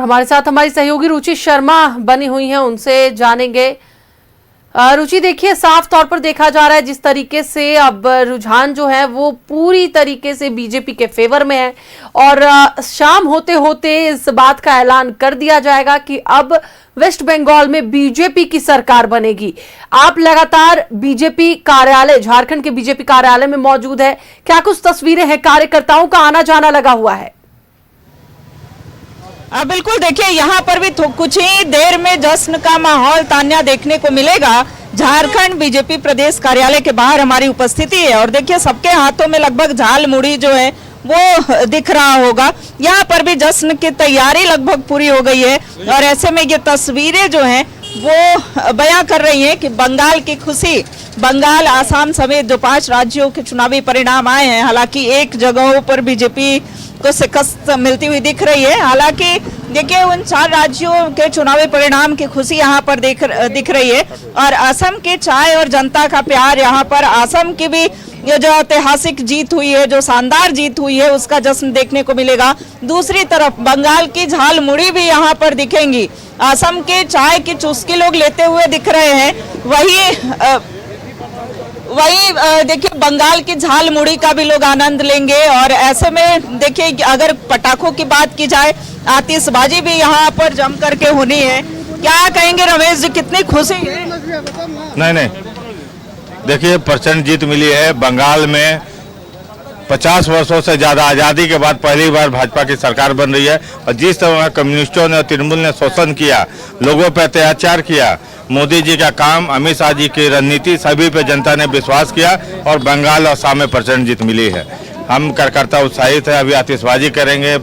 हमारे साथ हमारी सहयोगी रुचि शर्मा बनी हुई हैं, उनसे जानेंगे। रुचि, देखिए साफ तौर पर देखा जा रहा है जिस तरीके से अब रुझान जो है वो पूरी तरीके से बीजेपी के फेवर में है और शाम होते होते इस बात का ऐलान कर दिया जाएगा कि अब वेस्ट बंगाल में बीजेपी की सरकार बनेगी। आप लगातार बीजेपी कार्यालय, झारखंड के बीजेपी कार्यालय में मौजूद है, क्या कुछ तस्वीरें हैं? कार्यकर्ताओं का आना जाना लगा हुआ है। बिल्कुल, देखिए यहाँ पर भी कुछ ही देर में जश्न का माहौल तान्या देखने को मिलेगा। झारखंड बीजेपी प्रदेश कार्यालय के बाहर हमारी उपस्थिति है और देखिए सबके हाथों में लगभग झाल मुड़ी जो है वो दिख रहा होगा। यहाँ पर भी जश्न की तैयारी लगभग पूरी हो गई है और ऐसे में ये तस्वीरें जो हैं वो बयां कर रही हैं कि बंगाल की खुशी, बंगाल, आसाम समेत जो 5 राज्यों के चुनावी परिणाम आए हैं, हालांकि एक जगहों पर बीजेपी को शिकस्त मिलती हुई दिख रही है। हालांकि देखिए उन 4 राज्यों के चुनावी परिणाम की खुशी यहाँ पर दिख रही है और असम की चाय और जनता का प्यार, यहाँ पर असम की भी ये जो ऐतिहासिक जीत हुई है, जो शानदार जीत हुई है, उसका जश्न देखने को मिलेगा। दूसरी तरफ बंगाल की झाल मुड़ी भी यहाँ पर दिखेंगी। असम के चाय की चुस्की लोग लेते हुए दिख रहे हैं, वही देखिए बंगाल की झाल मुड़ी का भी लोग आनंद लेंगे। और ऐसे में देखिए अगर पटाखों की बात की जाए, आतिशबाजी भी यहाँ पर जम करके होनी है। क्या कहेंगे रमेश जी, कितनी खुशी है? नहीं, देखिए प्रचंड जीत मिली है। बंगाल में 50 वर्षों से ज्यादा आजादी के बाद पहली बार भाजपा की सरकार बन रही है और जिस तरह कम्युनिस्टों ने और तृणमूल ने शोषण किया, लोगों पर अत्याचार किया, मोदी जी का काम, अमित शाह जी की रणनीति, सभी पे जनता ने विश्वास किया और बंगाल और असम में प्रचंड जीत मिली है। हम कार्यकर्ता उत्साहित है। अभी आतिशबाजी करेंगे,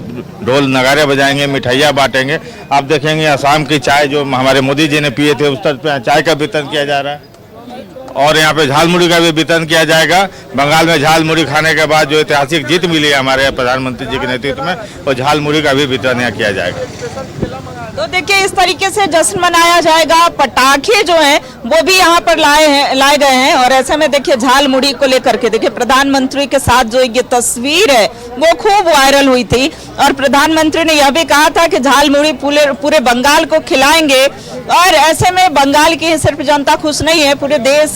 ढोल नगारे बजाएंगे, मिठाइयाँ बांटेंगे। आप देखेंगे असम की चाय जो हमारे मोदी जी ने पिए थे, उस तरह पे चाय का वितरण किया जा रहा है और यहाँ पे झाल मुड़ी का भी वितरण किया जाएगा। बंगाल में झाल मुड़ी खाने के बाद जो ऐतिहासिक जीत मिली है हमारे प्रधानमंत्री जी के नेतृत्व में, और झाल मुड़ी का भी वितरण यहाँ किया जाएगा। तो देखिए इस तरीके से जश्न मनाया जाएगा। पटाखे जो हैं वो भी यहाँ पर लाए गए हैं और ऐसे में देखिए झाल मुड़ी को लेकर के देखिए प्रधानमंत्री के साथ जो ये तस्वीर है वो खूब वायरल हुई थी और प्रधानमंत्री ने यह भी कहा था कि झाल मुड़ी पूरे बंगाल को खिलाएंगे। और ऐसे में बंगाल की सिर्फ जनता खुश नहीं है, पूरे देश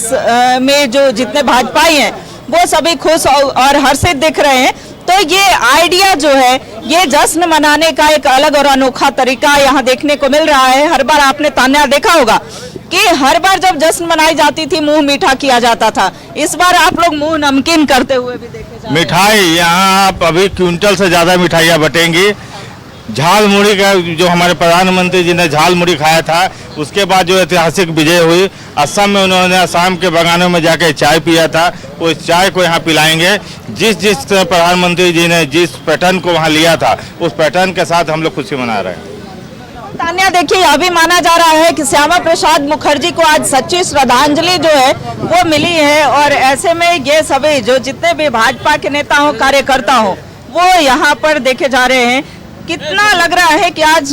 में जो जितने भाजपाई हैं वो सभी खुश और हर्षित दिख रहे हैं। तो ये आइडिया जो है, ये जश्न मनाने का एक अलग और अनोखा तरीका यहाँ देखने को मिल रहा है। हर बार आपने तान्या देखा होगा कि हर बार जब जश्न मनाई जाती थी मुंह मीठा किया जाता था, इस बार आप लोग मुंह नमकीन करते हुए भी देखे जा। मिठाई यहाँ आप अभी क्विंटल से ज्यादा मिठाइयाँ बटेंगी। झाल मुड़ी का जो हमारे प्रधानमंत्री जी ने झाल मुड़ी खाया था, उसके बाद जो ऐतिहासिक विजय हुई, असम में उन्होंने असम के बागानों में जाके चाय पिया था, उस चाय को यहाँ पिलाएंगे। जिस प्रधानमंत्री जी ने जिस पैटर्न को वहाँ लिया था, उस पैटर्न के साथ हम लोग खुशी मना रहे हैं। तान्या देखिए अभी माना जा रहा है कि श्यामा प्रसाद मुखर्जी को आज सच्ची श्रद्धांजलि जो है वो मिली है और ऐसे में ये सभी जो जितने भी भाजपा के नेता हो, कार्यकर्ता हो, वो यहाँ पर देखे जा रहे हैं। कितना लग रहा है कि आज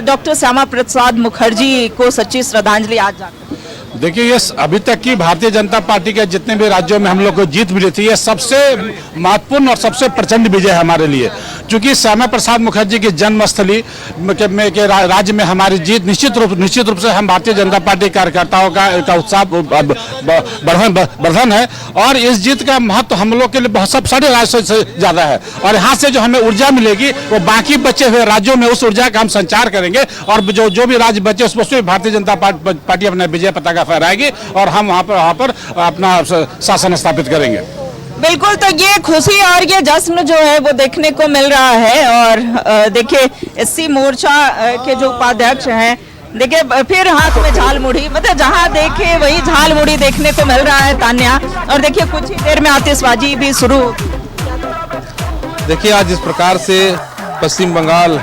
डॉक्टर श्यामा प्रसाद मुखर्जी को सच्ची श्रद्धांजलि आज जाकर? देखिए ये अभी तक की भारतीय जनता पार्टी के जितने भी राज्यों में हम लोग को जीत मिली थी, ये सबसे महत्वपूर्ण और सबसे प्रचंड विजय है हमारे लिए, क्योंकि श्यामा प्रसाद मुखर्जी की जन्मस्थली के राज्य में हमारी जीत निश्चित रूप से हम भारतीय जनता पार्टी कार्यकर्ताओं का उत्साह वर्धन है और इस जीत का महत्व हम लोग के लिए बहुत सब सारे राज्यों से ज्यादा है। और यहाँ से जो हमें ऊर्जा मिलेगी वो बाकी बचे हुए राज्यों में उस ऊर्जा का हम संचार करेंगे और जो भी राज्य बचे उसमें भारतीय जनता पार्टी अपना विजय पताका फहराएगी और हम वहाँ पर अपना शासन स्थापित करेंगे। बिल्कुल, तो ये खुशी और ये जश्न जो है वो देखने को मिल रहा है। और देखिए एससी मोर्चा के जो उपाध्यक्ष हैं, देखिए फिर हाथ में झाल मुड़ी, मतलब जहां देखे वही झाल मुड़ी देखने को मिल रहा है तान्या। और देखिए कुछ ही देर में आतिशबाजी भी शुरू। देखिए आज जिस प्रकार से पश्चिम बंगाल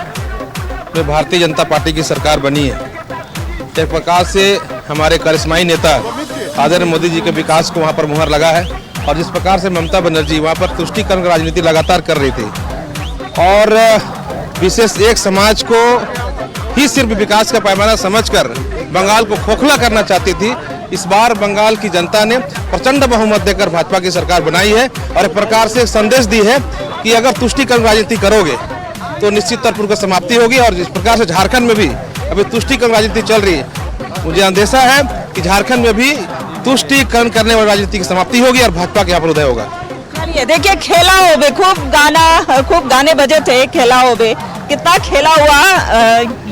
में भारतीय जनता पार्टी की सरकार बनी है, एक प्रकार से हमारे करिश्माई नेता आदरणीय मोदी जी के विकास को वहाँ पर मुहर लगा है और जिस प्रकार से ममता बनर्जी वहाँ पर तुष्टीकरण की राजनीति लगातार कर रही थी और विशेष एक समाज को ही सिर्फ विकास का पैमाना समझकर बंगाल को खोखला करना चाहती थी, इस बार बंगाल की जनता ने प्रचंड बहुमत देकर भाजपा की सरकार बनाई है और एक प्रकार से संदेश दी है कि अगर तुष्टीकरण राजनीति करोगे तो निश्चित तौर पर उनका समाप्ति होगी। और जिस प्रकार से झारखंड में भी अभी तुष्टिकरण राजनीति चल रही है, मुझे अंदेशा है कि झारखंड में भी तुष्टिकरण करने वाली राजनीति की समाप्ति होगी और भाजपा के यहाँ पर उदय होगा। ये देखिए खेला होबे, खूब गाने बजे थे खेला होबे, कितना खेला हुआ।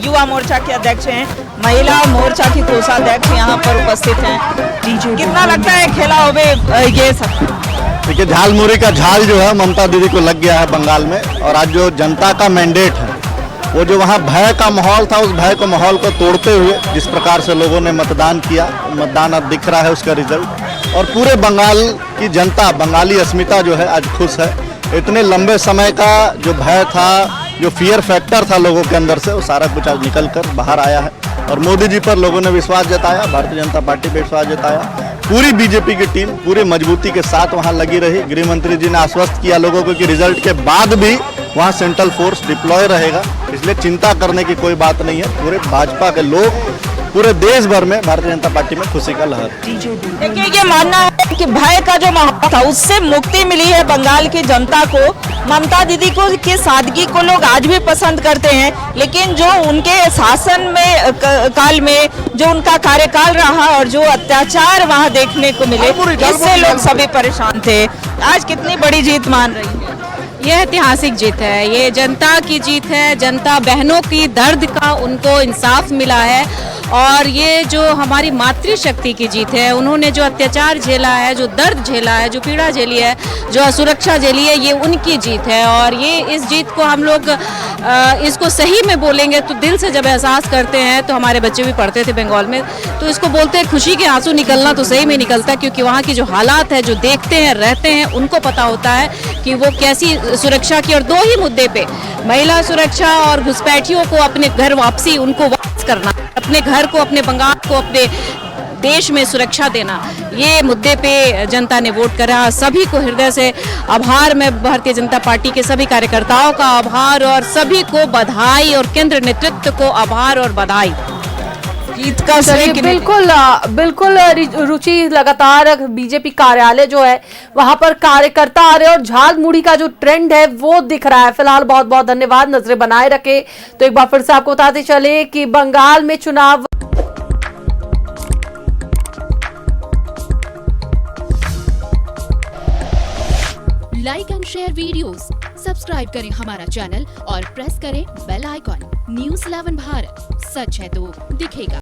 युवा मोर्चा के अध्यक्ष हैं, महिला मोर्चा की कोषाध्यक्ष यहाँ पर उपस्थित हैं। कितना लगता है खेला होबे ये सब? देखिए झालमुड़ी का झाल जो है ममता दीदी को लग गया है बंगाल में। और आज जो जनता का मैंडेट है, वो जो वहाँ भय का माहौल था, उस भय के माहौल को तोड़ते हुए जिस प्रकार से लोगों ने मतदान किया, मतदान अब दिख रहा है उसका रिजल्ट। और पूरे बंगाल की जनता, बंगाली अस्मिता जो है आज खुश है। इतने लंबे समय का जो भय था, जो फियर फैक्टर था लोगों के अंदर से, वो सारा कुछ आज निकल कर बाहर आया है। और मोदी जी पर लोगों ने विश्वास जताया, भारतीय जनता पार्टी पर विश्वास जताया। पूरी बीजेपी की टीम पूरी मजबूती के साथ वहाँ लगी रही। गृह मंत्री जी ने आश्वस्त किया लोगों को कि रिजल्ट के बाद भी वहाँ सेंट्रल फोर्स डिप्लॉय रहेगा, इसलिए चिंता करने की कोई बात नहीं है। पूरे भाजपा के लोग पूरे देश भर में भारतीय जनता पार्टी में खुशी का लहर। देखिए ये मानना है कि भय का जो माहौल था उससे मुक्ति मिली है बंगाल की जनता को। ममता दीदी को की सादगी को लोग आज भी पसंद करते हैं, लेकिन जो उनके शासन में काल में जो उनका कार्यकाल रहा और जो अत्याचार वहाँ देखने को मिले, इससे लोग सभी परेशान थे। आज कितनी बड़ी जीत मान रही है? यह ऐतिहासिक जीत है, ये जनता की जीत है। जनता बहनों की दर्द का उनको इंसाफ मिला है और ये जो हमारी मातृशक्ति की जीत है। उन्होंने जो अत्याचार झेला है, जो दर्द झेला है, जो पीड़ा झेली है, जो असुरक्षा झेली है, ये उनकी जीत है। और ये इस जीत को हम लोग इसको सही में बोलेंगे तो दिल से जब एहसास करते हैं, तो हमारे बच्चे भी पढ़ते थे बंगाल में, तो इसको बोलते हैं खुशी के आंसू निकलना, तो सही में निकलता है। क्योंकि वहाँ की जो हालात है, जो देखते हैं रहते हैं, उनको पता होता है कि वो कैसी सुरक्षा की। और दो ही मुद्दे पे, महिला सुरक्षा और घुसपैठियों को अपने घर वापसी, उनको वापस करना, अपने घर को, अपने बंगाल को, अपने देश में सुरक्षा देना, ये मुद्दे पे जनता ने वोट करा। सभी को हृदय से आभार, मैं भारतीय जनता पार्टी के सभी कार्यकर्ताओं का आभार और सभी को बधाई और केंद्र नेतृत्व को आभार और बधाई। जीत का चलिए बिल्कुल रुचि, लगातार बीजेपी कार्यालय जो है वहां पर कार्यकर्ता आ रहे हैं और झालमुड़ी का जो ट्रेंड है वो दिख रहा है। फिलहाल बहुत बहुत धन्यवाद, नजरें बनाए रखे। तो एक बार फिर से आपको बताते चले कि बंगाल में चुनाव like and share videos, subscribe करें हमारा चैनल और प्रेस करें बेल आइकॉन। न्यूज़ 11 भारत, सच है तो दिखेगा।